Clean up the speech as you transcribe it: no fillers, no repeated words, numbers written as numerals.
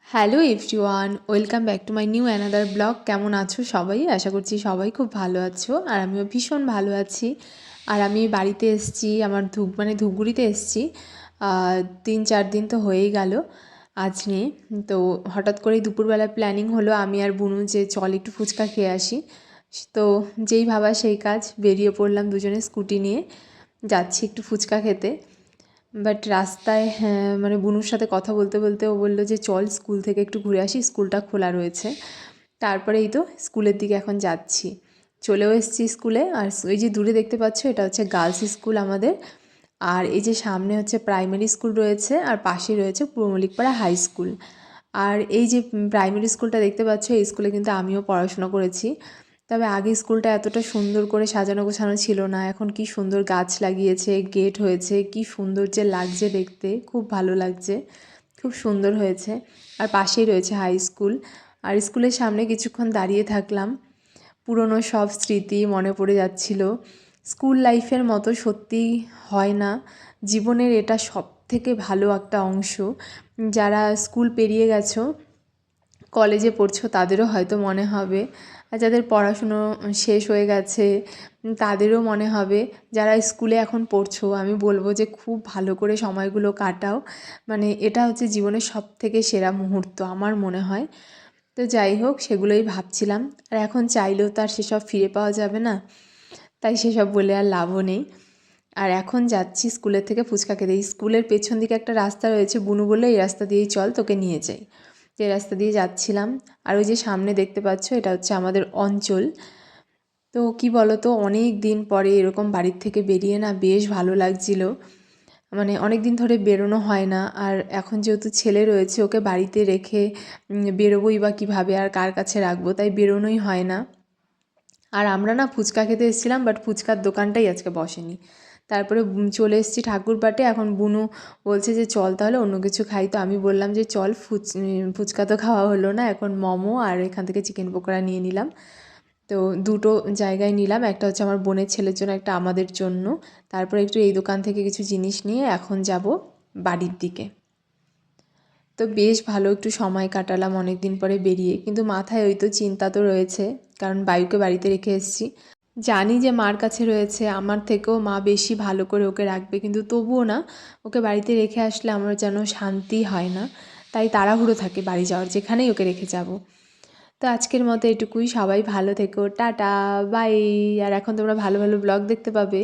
Hello everyone, welcome back to my new another blog. কেমন আছো সবাই? আশা করছি সবাই খুব ভালো আছো, আর আমিও ভীষণ ভালো আছি। আর আমি বাড়িতে এসেছি, আমার ধূপগুড়িতে এসেছি 3-4 দিন তো হয়েই গেল আজ নিয়ে। তো হঠাৎ করেই দুপুরবেলা প্ল্যানিং হলো আমি আর বুনু যে চল একটু ফুচকা খেয়ে আসি। তো যেই ভাবা সেই কাজ, বেরিয়ে পড়লাম দুজনে স্কুটি নিয়ে, যাচ্ছি একটু ফুচকা খেতে। বাট রাস্তায় বুনুর সাথে কথা বলতে বলতে ও বললো যে চল স্কুল থেকে একটু ঘুরে আসি, স্কুলটা খোলা রয়েছে। তারপরে এই তো স্কুলের দিকে এখন যাচ্ছি, চলেও এসেছি স্কুলে। আর ওই যে দূরে দেখতে পাচ্ছ, এটা হচ্ছে গার্লস স্কুল আমাদের। আর এই যে সামনে হচ্ছে প্রাইমারি স্কুল রয়েছে, আর পাশে রয়েছে পূর্ব মল্লিকপাড়া হাই স্কুল। আর এই যে প্রাইমারি স্কুলটা দেখতে পাচ্ছ, এই স্কুলে কিন্তু আমিও পড়াশোনা করেছি। তবে আগে স্কুলটা এতটা সুন্দর করে সাজানো গোছানো ছিল না, এখন কি সুন্দর গাছ লাগিয়েছে, গেট হয়েছে, কি সুন্দর যে লাগছে দেখতে, খুব ভালো লাগছে, খুব সুন্দর হয়েছে। আর পাশেই রয়েছে হাই স্কুল। আর স্কুলের সামনে কিছুক্ষণ দাঁড়িয়ে থাকলাম, পুরনো সব স্মৃতি মনে পড়ে যাচ্ছিল। স্কুল লাইফের মতো সত্যি হয় না জীবনের, এটা সব থেকে ভালো একটা অংশ। যারা স্কুল পেরিয়ে গেছো, কলেজে পড়ছো, তাদেরও হয়তো মনে হবে, আর যাদের পড়াশুনো শেষ হয়ে গেছে তাদেরও মনে হবে। যারা স্কুলে এখন পড়ছো, আমি বলবো যে খুব ভালো করে সময়গুলো কাটাও। এটা হচ্ছে জীবনের সবথেকে সেরা মুহূর্ত আমার মনে হয়। তো যাই হোক, সেগুলোই ভাবছিলাম। আর এখন চাইলেও তো আর সেসব ফিরে পাওয়া যাবে না, তাই সেসব বলে আর লাভও নেই। আর এখন যাচ্ছি স্কুলের থেকে ফুচকা খেতে। স্কুলের পেছন দিকে একটা রাস্তা রয়েছে, বুনু বললো এই রাস্তা দিয়েই চল, তোকে নিয়ে যাই। যে রাস্তা দিয়ে যাচ্ছিলাম। আর ওই যে সামনে দেখতে পাচ্ছ, এটা হচ্ছে আমাদের অঞ্চল। তো কি বলো তো, অনেক দিন পরে এরকম বাড়ির থেকে বেরিয়ে না বেশ ভালো লাগছিল। অনেক দিন ধরে বেরোনো হয় না, আর এখন যেহেতু ছেলে রয়েছে, ওকে বাড়িতে রেখে বেরোবোই বা কীভাবে, আর কার কাছে রাখবো, তাই বেরোনোই হয় না। আর আমরা না ফুচকা খেতে এসেছিলাম, বাট ফুচকার দোকানটাই আজকে বসেনি। তারপরে চলে এসেছি ঠাকুরবাটে। এখন বুনু বলছে যে চল তাহলে অন্য কিছু খাই। তো আমি বললাম যে চল, ফুচকা তো খাওয়া হলো না, এখন মোমো আর এখান থেকে চিকেন পকোড়া নিয়ে নিলাম। তো দুটো জায়গায় নিলাম, একটা হচ্ছে আমার বোনের ছেলের জন্য, একটা আমাদের জন্য। তারপরে একটু এই দোকান থেকে কিছু জিনিস নিয়ে এখন যাব বাড়ির দিকে। তো বেশ ভালো একটু সময় কাটালাম অনেক দিন পরে বেরিয়ে, কিন্তু মাথায় ওই তো চিন্তা তো রয়েছে, কারণ বায়ুকে বাড়িতে রেখে এসেছি। জানি যে মার কাছে রয়েছে, আমার থেকেও মা বেশি ভালো করে ওকে রাখবে, কিন্তু তবুও না, ওকে বাড়িতে রেখে আসলে আমার যেন শান্তি হয় না। তাই তাড়াহুড়ো থাকে বাড়ি যাওয়ার, যেখানেই ওকে রেখে যাব। তো আজকের মতো এটুকুই, সবাই ভালো থেকো, টাটা, বাই। আর এখন তোমরা ভালো ভালো ব্লগ দেখতে পাবে।